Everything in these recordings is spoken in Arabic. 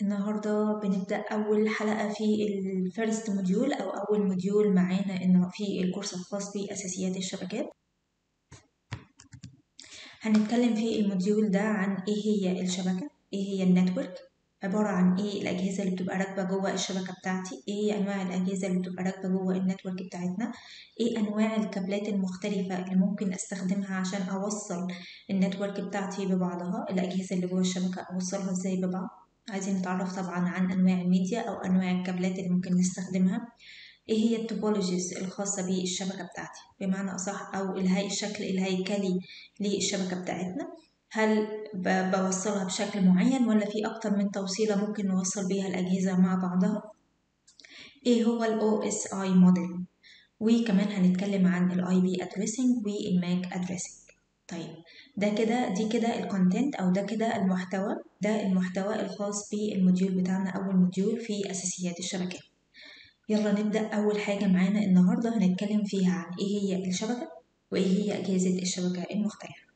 النهاردة بنبدأ أول حلقة في الفيرست موديول أو أول موديول معانا إنه في الكورس الخاص بأساسيات الشبكات. هنتكلم في الموديول ده عن إيه هي الشبكة، إيه هي النتورك، عبارة عن إيه الأجهزة اللي بتبقى راكبة جوه الشبكة بتاعتي، إيه هي أنواع الأجهزة اللي بتبقى راكبة جوه النتورك بتاعتنا، إيه أنواع الكابلات المختلفة اللي ممكن أستخدمها عشان أوصل النتورك بتاعتي ببعضها، الأجهزة اللي جوه الشبكة أوصلها إزاي ببعض. عايزين نتعرف طبعا عن أنواع الميديا أو أنواع الكابلات اللي ممكن نستخدمها، ايه هي التوبولوجيز الخاصة بالشبكة بتاعتي بمعنى أصح، أو الشكل الهيكلي للشبكة بتاعتنا. هل بوصلها بشكل معين ولا في أكتر من توصيلة ممكن نوصل بيها الأجهزة مع بعضها؟ ايه هو ال OSI موديل، وكمان هنتكلم عن ال IP addressing وال MAC addressing. طيب دي كده الكونتنت أو ده كده المحتوى، ده المحتوى الخاص بالموديول بتاعنا، أول موديول في أساسيات الشبكات. يلا نبدأ. أول حاجة معانا النهاردة هنتكلم فيها عن إيه هي الشبكة وإيه هي أجهزة الشبكة المختلفة.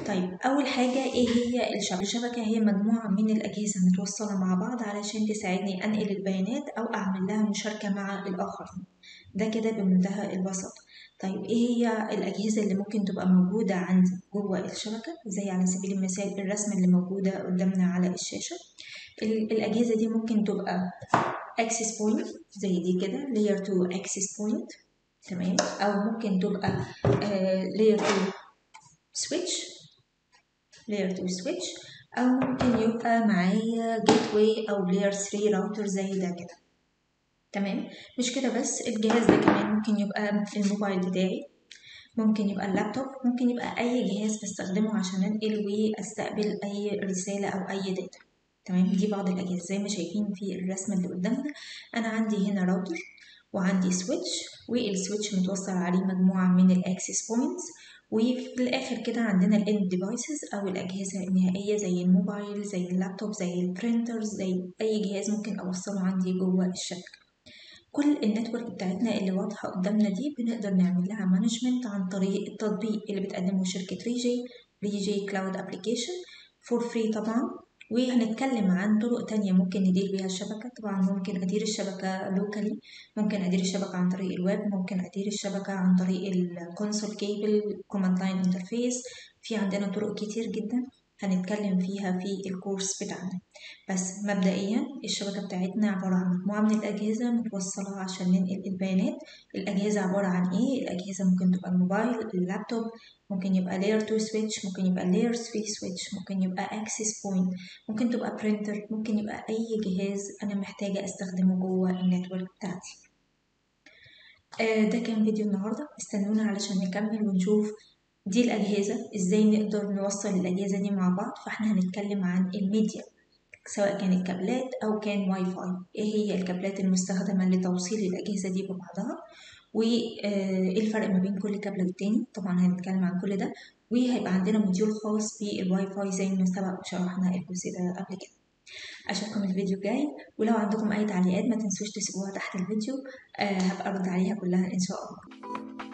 طيب أول حاجة إيه هي الشبكة؟ الشبكة هي مجموعة من الأجهزة متوصلة مع بعض علشان تساعدني أنقل البيانات أو أعمل لها مشاركة مع الآخرين، ده كده بمنتهى البساطة. طيب إيه هي الأجهزة اللي ممكن تبقى موجودة عندي جوه الشبكة؟ زي على سبيل المثال الرسمة اللي موجودة قدامنا على الشاشة. الأجهزة دي ممكن تبقى access point زي دي كده layer 2 access point، تمام، أو ممكن تبقى layer 2 switch، أو ممكن يبقى معايا gateway أو layer 3 راوتر زي ده كده، تمام. مش كده بس، الجهاز ده كمان ممكن يبقى الموبايل بتاعي، ممكن يبقى اللابتوب، ممكن يبقى أي جهاز بستخدمه عشان أنقل وأستقبل أي رسالة أو أي داتا، تمام. دي بعض الأجهزة زي ما شايفين في الرسمة اللي قدامنا. أنا عندي هنا راوتر وعندي سويتش، والسويتش متوصل عليه مجموعة من الأكسس بوينتس، وفي الآخر كده عندنا الإند ديفايسز أو الأجهزة النهائية زي الموبايل زي اللابتوب زي البرينترز زي أي جهاز ممكن أوصله عندي جوه الشبكة. كل النتورك بتاعتنا اللي واضحة قدامنا دي بنقدر نعمل لها مانجمنت عن طريق التطبيق اللي بتقدمه شركة ريجي كلاود ابلكيشن فور فري طبعا. وهنتكلم عن طرق تانية ممكن ندير بيها الشبكة. طبعا ممكن أدير الشبكة لوكالي، ممكن أدير الشبكة عن طريق الويب، ممكن أدير الشبكة عن طريق الكونسول كيبل كوماند لاين انترفيس. في عندنا طرق كتير جدا هنتكلم فيها في الكورس بتاعنا. بس مبدئيا الشبكة بتاعتنا عبارة عن مجموعة من الأجهزة متوصلة عشان ننقل البيانات. الأجهزة عبارة عن إيه؟ الأجهزة ممكن تبقى الموبايل، اللابتوب، ممكن يبقى layer 2 switch، ممكن يبقى layer 3 switch، ممكن يبقى access point، ممكن تبقى printer، ممكن يبقى أي جهاز أنا محتاجة أستخدمه جوه النتورك بتاعتي. ده كان فيديو النهاردة، استنونا علشان نكمل ونشوف دي الأجهزة إزاي نقدر نوصل الأجهزة دي مع بعض. فإحنا هنتكلم عن الميديا، سواء كانت كابلات أو كان واي فاي. إيه هي الكابلات المستخدمة لتوصيل الأجهزة دي ببعضها، وإيه الفرق ما بين كل كابل والتاني. طبعا هنتكلم عن كل ده، وهيبقى عندنا موديول خاص بالواي فاي زي ما سبق وشرحنا الجزء ده قبل كده. أشوفكم الفيديو الجاي، ولو عندكم أي تعليقات ما تنسوش تسيبوها تحت الفيديو، هبقى أرد عليها كلها إن شاء الله.